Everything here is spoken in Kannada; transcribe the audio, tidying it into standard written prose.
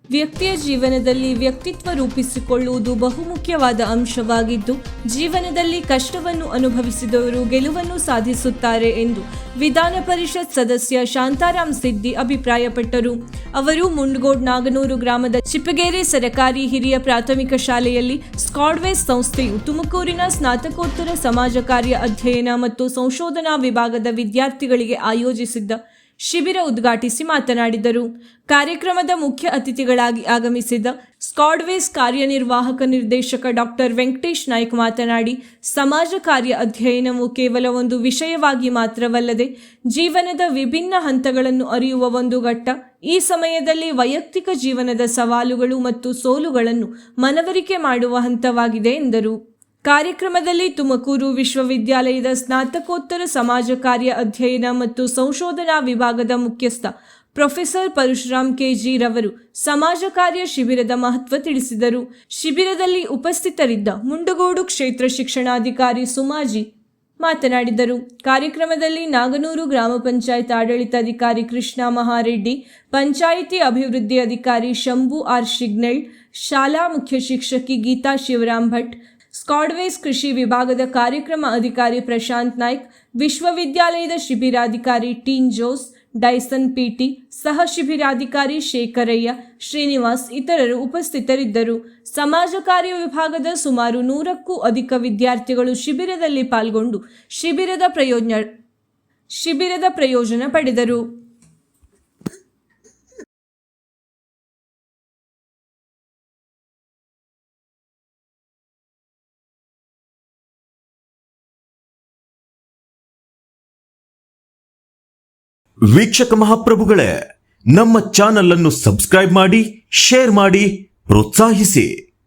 ವ್ಯಕ್ತಿಯ ಜೀವನದಲ್ಲಿ ವ್ಯಕ್ತಿತ್ವ ರೂಪಿಸಿಕೊಳ್ಳುವುದು ಬಹುಮುಖ್ಯವಾದ ಅಂಶವಾಗಿದ್ದು, ಜೀವನದಲ್ಲಿ ಕಷ್ಟವನ್ನು ಅನುಭವಿಸಿದವರು ಗೆಲುವನ್ನು ಸಾಧಿಸುತ್ತಾರೆ ಎಂದು ವಿಧಾನ ಪರಿಷತ್ ಸದಸ್ಯ ಶಾಂತಾರಾಮ್ ಸಿದ್ದಿ ಅಭಿಪ್ರಾಯಪಟ್ಟರು. ಅವರು ಮುಂಡಗೋಡ್ ನಾಗನೂರು ಗ್ರಾಮದ ಚಿಪ್ಪಗೇರಿ ಸರಕಾರಿ ಹಿರಿಯ ಪ್ರಾಥಮಿಕ ಶಾಲೆಯಲ್ಲಿ ಸ್ಕಾಡ್ವೇಸ್ ಸಂಸ್ಥೆಯು ತುಮಕೂರಿನ ಸ್ನಾತಕೋತ್ತರ ಸಮಾಜ ಕಾರ್ಯ ಅಧ್ಯಯನ ಮತ್ತು ಸಂಶೋಧನಾ ವಿಭಾಗದ ವಿದ್ಯಾರ್ಥಿಗಳಿಗೆ ಆಯೋಜಿಸಿದ್ದ ಶಿಬಿರ ಉದ್ಘಾಟಿಸಿ ಮಾತನಾಡಿದರು. ಕಾರ್ಯಕ್ರಮದ ಮುಖ್ಯ ಅತಿಥಿಗಳಾಗಿ ಆಗಮಿಸಿದ ಸ್ಕಾಡ್ವೇಸ್ ಕಾರ್ಯನಿರ್ವಾಹಕ ನಿರ್ದೇಶಕ ಡಾಕ್ಟರ್ ವೆಂಕಟೇಶ್ ನಾಯ್ಕ್ ಮಾತನಾಡಿ, ಸಮಾಜ ಕಾರ್ಯ ಅಧ್ಯಯನವು ಕೇವಲ ಒಂದು ವಿಷಯವಾಗಿ ಮಾತ್ರವಲ್ಲದೆ ಜೀವನದ ವಿಭಿನ್ನ ಹಂತಗಳನ್ನು ಅರಿಯುವ ಒಂದು ಘಟ್ಟ. ಈ ಸಮಯದಲ್ಲಿ ವೈಯಕ್ತಿಕ ಜೀವನದ ಸವಾಲುಗಳು ಮತ್ತು ಸೋಲುಗಳನ್ನು ಮನವರಿಕೆ ಮಾಡುವ ಹಂತವಾಗಿದೆ ಎಂದರು. ಕಾರ್ಯಕ್ರಮದಲ್ಲಿ ತುಮಕೂರು ವಿಶ್ವವಿದ್ಯಾಲಯದ ಸ್ನಾತಕೋತ್ತರ ಸಮಾಜ ಕಾರ್ಯ ಅಧ್ಯಯನ ಮತ್ತು ಸಂಶೋಧನಾ ವಿಭಾಗದ ಮುಖ್ಯಸ್ಥ ಪ್ರೊಫೆಸರ್ ಪರಶುರಾಮ್ ಕೆಜಿ ರವರು ಸಮಾಜ ಕಾರ್ಯ ಶಿಬಿರದ ಮಹತ್ವ ತಿಳಿಸಿದರು. ಶಿಬಿರದಲ್ಲಿ ಉಪಸ್ಥಿತರಿದ್ದ ಮುಂಡಗೋಡು ಕ್ಷೇತ್ರ ಶಿಕ್ಷಣಾಧಿಕಾರಿ ಸುಮಾಜಿ ಮಾತನಾಡಿದರು. ಕಾರ್ಯಕ್ರಮದಲ್ಲಿ ನಾಗನೂರು ಗ್ರಾಮ ಪಂಚಾಯತ್ ಆಡಳಿತಾಧಿಕಾರಿ ಕೃಷ್ಣ ಮಹಾರೆಡ್ಡಿ, ಪಂಚಾಯಿತಿ ಅಭಿವೃದ್ಧಿ ಅಧಿಕಾರಿ ಶಂಭು ಆರ್ ಶಿಗ್ನೆಳ್, ಶಾಲಾ ಮುಖ್ಯ ಶಿಕ್ಷಕಿ ಗೀತಾ ಶಿವರಾಮ್ ಭಟ್, ಸ್ಕಾಡ್ವೇಸ್ ಕೃಷಿ ವಿಭಾಗದ ಕಾರ್ಯಕ್ರಮ ಅಧಿಕಾರಿ ಪ್ರಶಾಂತ್ ನಾಯ್ಕ್, ವಿಶ್ವವಿದ್ಯಾಲಯದ ಶಿಬಿರಾಧಿಕಾರಿ ಟೀನ್ ಜೋಸ್, ಡೈಸನ್ ಪಿಟಿ, ಸಹ ಶಿಬಿರಾಧಿಕಾರಿ ಶೇಖರಯ್ಯ, ಶ್ರೀನಿವಾಸ್ ಇತರರು ಉಪಸ್ಥಿತರಿದ್ದರು. ಸಮಾಜ ಕಾರ್ಯ ವಿಭಾಗದ ಸುಮಾರು 100ಕ್ಕೂ ಅಧಿಕ ವಿದ್ಯಾರ್ಥಿಗಳು ಶಿಬಿರದಲ್ಲಿ ಪಾಲ್ಗೊಂಡು ಶಿಬಿರದ ಪ್ರಯೋಜನ ಪಡೆದರು. ವೀಕ್ಷಕ ಮಹಾಪ್ರಭುಗಳೇ, ನಮ್ಮ ಚಾನಲ್ ಅನ್ನು ಸಬ್ಸ್ಕ್ರೈಬ್ ಮಾಡಿ, ಶೇರ್ ಮಾಡಿ, ಪ್ರೋತ್ಸಾಹಿಸಿ.